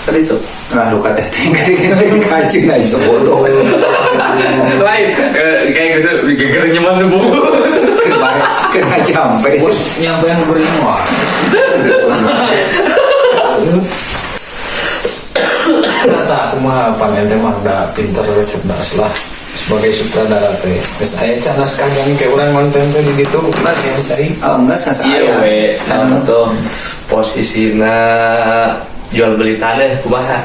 Tadi itu ngadu KTT kaji nggak bisa bodoh. lain kayak geger nyaman tuh bu. Kena sampai. Nyampe yang bernyawa. Kata aku mah panente mah da pinter cerdas lah sebagai sutradara teh. Terus aya cara sekalian kayak orang nonton teh gitu lah yang tadi. Oh enggak sah Iya we, karena tuh posisinya jual beli tanah kumaha.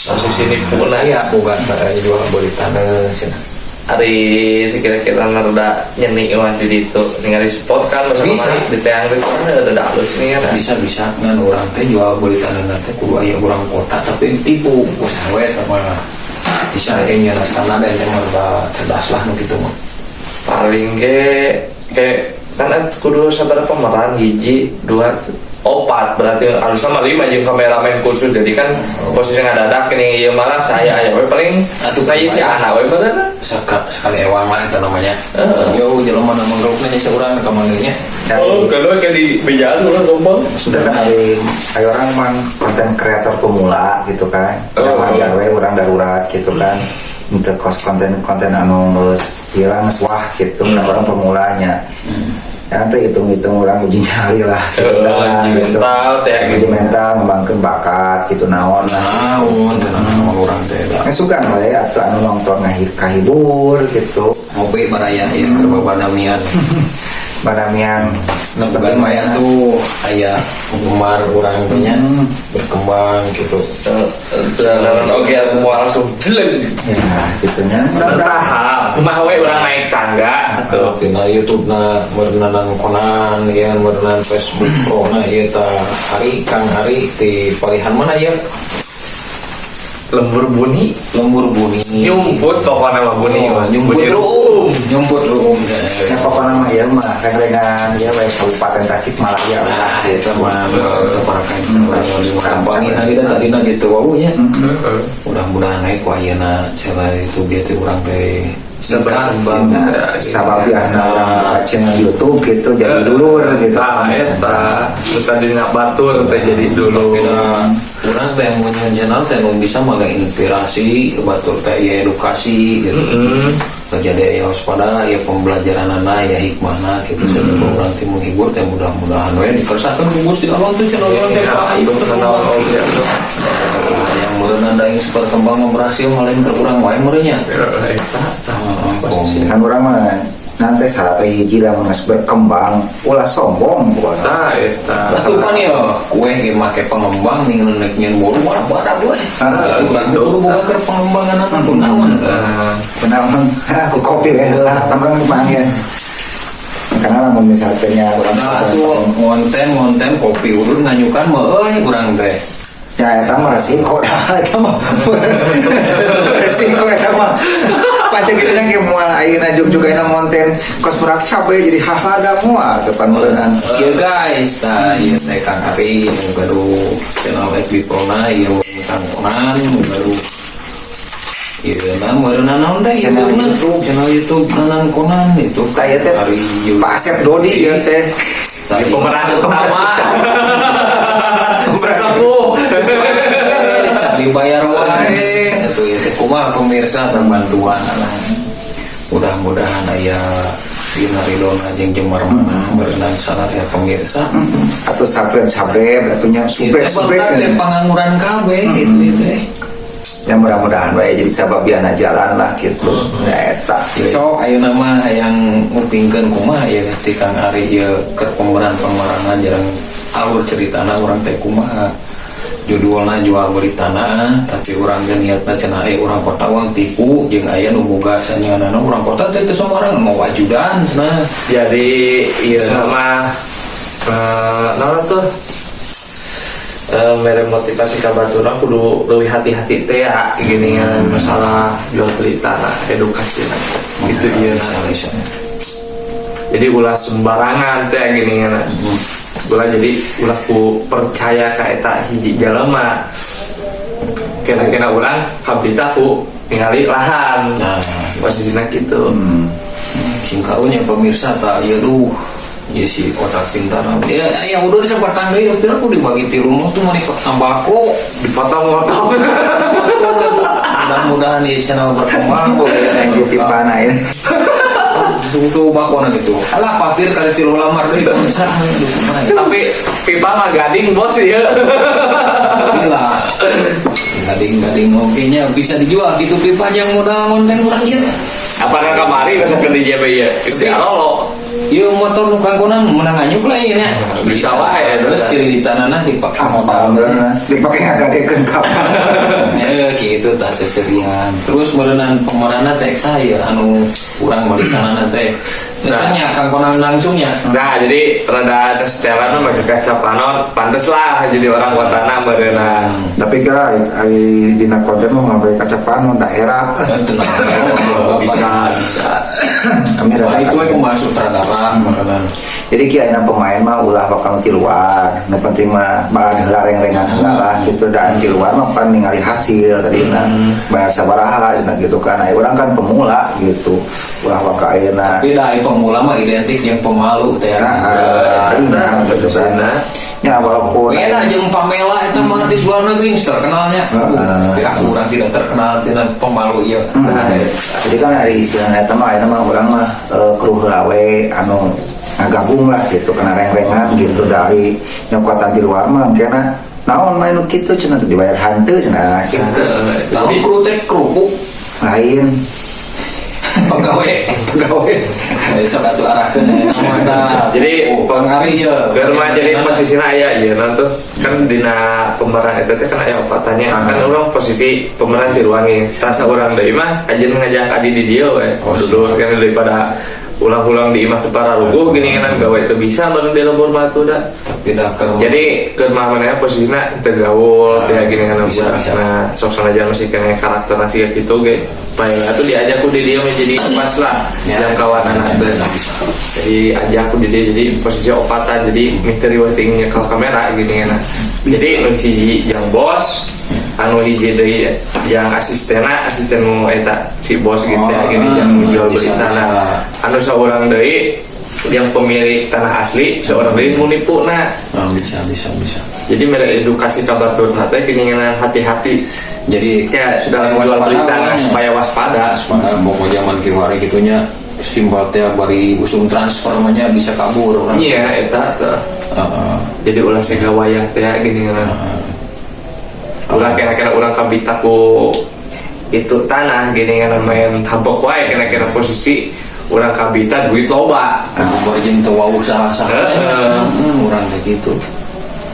Posisi ini pun Aya bukan jual beli tanah cenah. hari sekira-kira rada nyenik mah di ditu ningali spot kan Bisa. di teang di sana ada halus nih kan. Bisa ngan orang teh jual beli tanah teh kudu aya urang kota tapi tipu usaha we sama bisa kayaknya standar yang mah cerdas lah nu kitu mah. Paling kayak kan kudu sabar pemeran hiji dua opat berarti harus sama 5 jeung kameramen khusus jadi kan posisi ngadadak ini ieu malah saya aya we paling Atuh kayak si Ana we bener Sekali ewang lah itu namanya. Yo jelema nu manggrupna nya saurang ka manehnya. oh kalau kayak di bejaan ulah gampang Sudah kan ada orang mang konten kreator pemula gitu kan. Yang gawe orang darurat gitu kan. Untuk konten anu geus hilang wah gitu kan orang pemulanya. Ya itu hitung-hitung orang uji nyali lah gitu, mental teh uji mental ngembangkeun bakat gitu naon lah. Naon teh nama urang teh da. Sugan we atuh anu nongton ngahibur gitu. Ngopi baraya ya keur babadamian. Badamian Bukan maya tuh aya penggemar urang teh nya berkembang gitu. dan oke aku mau langsung jelek ya gitunya. bertahap kumaha we urang naik tangga tuh Tina YouTube na meureunan Conan ya meureunan Facebook Pro na ieu tah hari ti palihan mana ya lembur bunyi lembur buni nyumput pokoknya mah bunyi nyumput ruum Ya pokoknya mah ya mah kagrengan ya we Kabupaten Tasikmalaya lah itu mah separakan kampanye kita tadi gitu wawunya mudah-mudahan naik ku ayeuna cara itu biar urang teh berkembang sababnya orang channel YouTube gitu jadi dulur gitu. eta tadi batur teh jadi dulu orang teh mun channel teh nu bisa mah inspirasi batur teh ya edukasi gitu. Jadi ya waspada ya pembelajaranana ya hikmahna gitu sadaya urang teh menghibur teh mudah-mudahan we dikersakeun ku Gusti Allah teh channel urang teh yang meureunna daing berkembang berhasil malin ke urang wae meureunnya. Kan orang mah nanti salah hiji lah mas berkembang ulah sombong buat eta Itu kan ya kue yang make pengembang nih neneknya baru wadah gue urang dulu bukan ke pengembangan anak pun naon kenapa aku kopi lah teman panggil karena lah misalnya orang tuh ngonten kopi urun nganyukan mah urang teh ya eta mah resiko dah eta mah resiko eta mah pancen kitu nya ge moal ayeuna juga ina monten kos berak cabe jadi hahada moal depan meureunnan kieu guys tah ieu teh Kang Api nu gaduh channel FB Prona ieu Kang Conan nu gaduh ieu na meureunna naon teh channel YouTube Conan itu kayak teh Pak Asep Dodi ieu teh pemeran utama bersambuh cari bayar wae itu ya kumaha pemirsa terbantuan lah mudah-mudahan aya dina ridona jeung jemar mana berenang salar ya pemirsa atau sabrek atunya subrek teh panganguran kabeh gitu teh ya mudah-mudahan wae jadi sababiana jalan lah gitu ya eta sok ayeuna mah hayang ngupingkeun kumaha ya ti Kang Ari ieu keur pemeran jarang alur ceritana urang teh kumaha judulna jual beli tanah tapi urang teh niatna cenah urang kota uang tipu jeung aya nu boga sanyanana urang kota teh teu samarang mau ajudan cenah jadi ieu mah naon tuh mere motivasi ka baturna kudu leuwih hati-hati teh ya gini kan masalah jual beli tanah edukasi gitu ieu jadi ulah sembarangan teh gini kan ulah jadi ulah ku percaya ka eta hiji jelema kena urang kabita ku ningali lahan posisina kitu singkarunya pemirsa tak ieu duh ya si otak pintar ya udah disempatkan deui tapi aku dibagi ti rumah tuh menikah sambako di motong-motong. Mudah-mudahan ya channel berkembang yang jadi panah ini. Untuk bakona gitu. Alah papir kali tilu lamar deui bangsa. Tapi pipa mah gading bos ya. Gila. Gading oke nya bisa dijual gitu pipa yang modal konten kurang ieu. Apakah kemarin kesakeun di JB ya? Isti alolo. Ieu motor nu kanggonan menang anyuk lah ieu nya. Bisa wae Terus kiri di tanahna dipakai modal. Dipakai ngagadekeun kapal. Gitu tak seserian. Terus merenang pemeranna teh saya anu kurang balik tanahna teh. Biasanya kanggonan langsungnya. Nah, jadi rada setelan mah make kaca panon, pantes lah jadi orang kotana berenang. Tapi kira hari dina konten mau ngambil kaca panon daerah. Bisa. Kami Wah, rada itu aku masuk sutradara merenang. jadi kieu pemain mah ulah bakal ti luar. Nu penting mah bahan heula reng-rengan heula lah gitu dan di luar mah pan ningali hasil tadina bayar sabaraha gitu kan. Aya urang kan pemula gitu. Ulah bakal ayeuna. Tapi da pemula mah identik yang pemalu teh. Nah, gitu kan. Ya walaupun Beda jeung Pamela eta mah artis luar negeri terkenalnya. Tidak kurang tidak terkenal tina pemalu ieu. jadi kan ada istilah eta mah ayeuna mah urang mah kru heula we anu ngagabung lah gitu kena reng-rengan gitu dari nyokotan di luar mah kena naon main nu kitu cenah teu dibayar hanteu cenah gitu. Lalu kru teh kerupuk Lain pegawai. Sok atuh arahkeun eta. Jadi pengari ieu. Keur mah jadi posisina aya ieu tuh kan dina pemeran eta teh kan aya opatanya kan urang posisi pemeran di ruangin. Tasa urang deui mah ajeun ngajak adi di dieu we. Dulu kan daripada ulang-ulang di imah tepara ruguh gini kan gawe itu bisa baru di lembur batu dah. Tapi dah keur Jadi keur mah mana posisinya tegaul kayak gini kan bisa. nah sok aja masih kena karakter nasi gitu ge. Paling atuh diajak ku di dia menjadi pas lah jangkauan anak jadi ajak ku di dia jadi posisi opatan jadi misteri waitingnya ke kamera gini kan. Jadi nu si yang bos anu hiji deui yang asistenmu eta si bos gitu ya gini yang menjual beli tanah anu saurang deui yang pemilik tanah asli seorang deui mau nipuna. bisa. Jadi mereka edukasi kabar turun teh keinginan hati-hati. Jadi Kayak sudah menjual beli tanah supaya waspada. pokok zaman kiwari gitunya simbol teh bari usum transfernya bisa kabur orang. Iya eta teh. Jadi ulah sega wayah teh gini kan. Ulah kira-kira urang kabita ku itu tanah gini kan main hampok wae kira-kira posisi urang kabita duit loba. Barjeng teu wau usaha-usaha. Urang kayak gitu.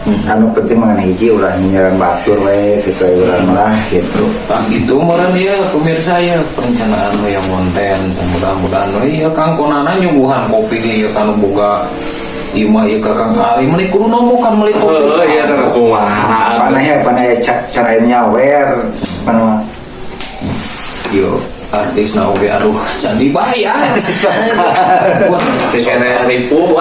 anu penting mengenai hiji ulah nyinyiran batur we gitu urang mah gitu. Tah gitu meureun dia pemirsa ya perencanaan yang konten mudah-mudahan ieu Kang Konana nyuguhan kopi ieu kan boga imah ieu Kang Ari meuli kudu nombokan meuli kopi. Iya teh kumaha. Panah cara nyawer mana Yo artis na oge aduh can dibayar. Sekena ribu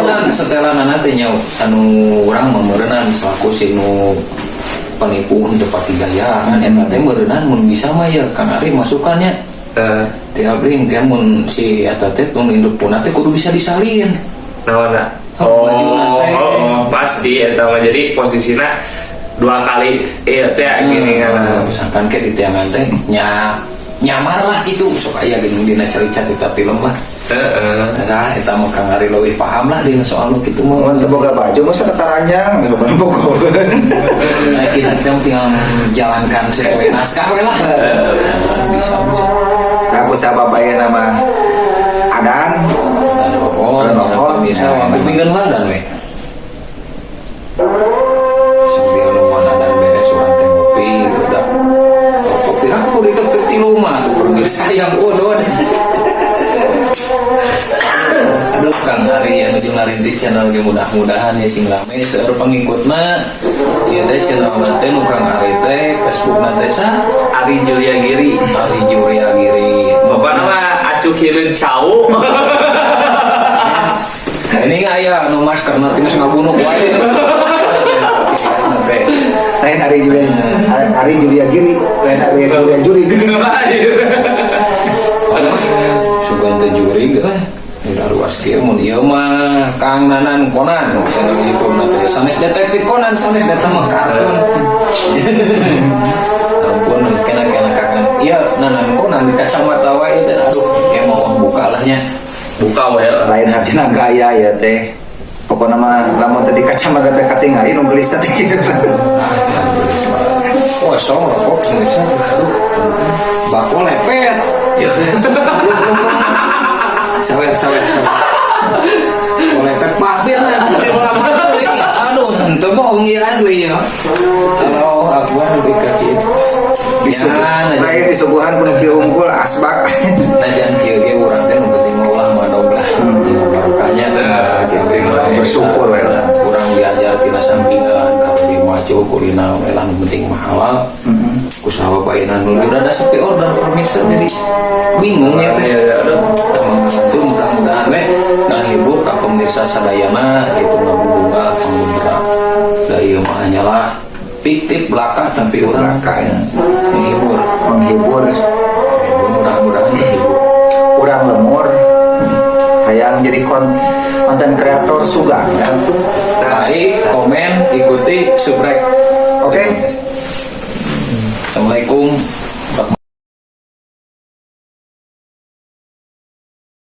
Dan setelanana teh nya anu urang meureunan selaku sinu penipu untuk pati gaya kan eta teh meureunan mun bisa mah ya Kang Ari masukannya teh abring kan mun si eta teh mun indukna teh kudu bisa disalin. Nawana? Pasti eta mah jadi posisina 2 kali teh gini kan. Misalkan ke di tiangan teh nyamar lah gitu sok aya geuning dina carita film lah. Nah, eta mah Kang Ari leuwih paham lah dina soal nu kitu mah. mun teu boga baju masa ketaranyang bukan bogoheun. Nah, kita tinggal jalankan sesuai naskah we lah. Bisa. Aku sabab aya nama Adan. Bisa waktu pinggan lah dan we. Sambil nuan adan beres urang teh ngopi udah. Kopi aku di teu ti rumah pemirsa yang udon. Aduh Kang Ari yang nuju ngarintis channel ge mudah-mudahan ya sing rame seueur pengikutna. Ieu teh channel teh nu Kang Ari teh Facebookna teh sa Ari Julia Giri. Bapak nama Acu Kirin Cau. Ini nggak ya, nu masker nanti nggak ngabunuh wae. Lain Ari Julia Giri, lain Ari Julia Juri. Sugan teh juri kan. Udah ruas kieu mun ieu mah Kang Nanan Konan, channel YouTube nanti sanes detektif Konan sanes data mah kartun. lahnya buka wae lah. lain harjana gaya ya teh pokoknya mah lamun tadi kacamata teh katingali nu geulis teh gitu. wah sok kok pemirsa aduh bako lepet ya sawet lepet papir lah di lama ini aduh itu bohong ya asli ya kalau aku lebih kasih Lain disuguhan penuh kieu unggul asbak. najan kieu urang teh nu penting mah ulah madoblah tina barokahnya Bersyukur we. kurang diajar tina sampingan kalau di maju kulina elang penting mah halal usaha bayinan dulu udah ada sepi order permisa jadi bingung ya teh itu mudah-mudahan ngahibur ka pemirsa sadayana gitu ngabubungga panggerak da ieu mah hanyalah fiktif belaka tapi orang Belaka, ya. menghibur mudah-mudahan terhibur Urang lemur hayang jadi konten kreator sugan ya. like komen ikuti subrek Oke. Assalamualaikum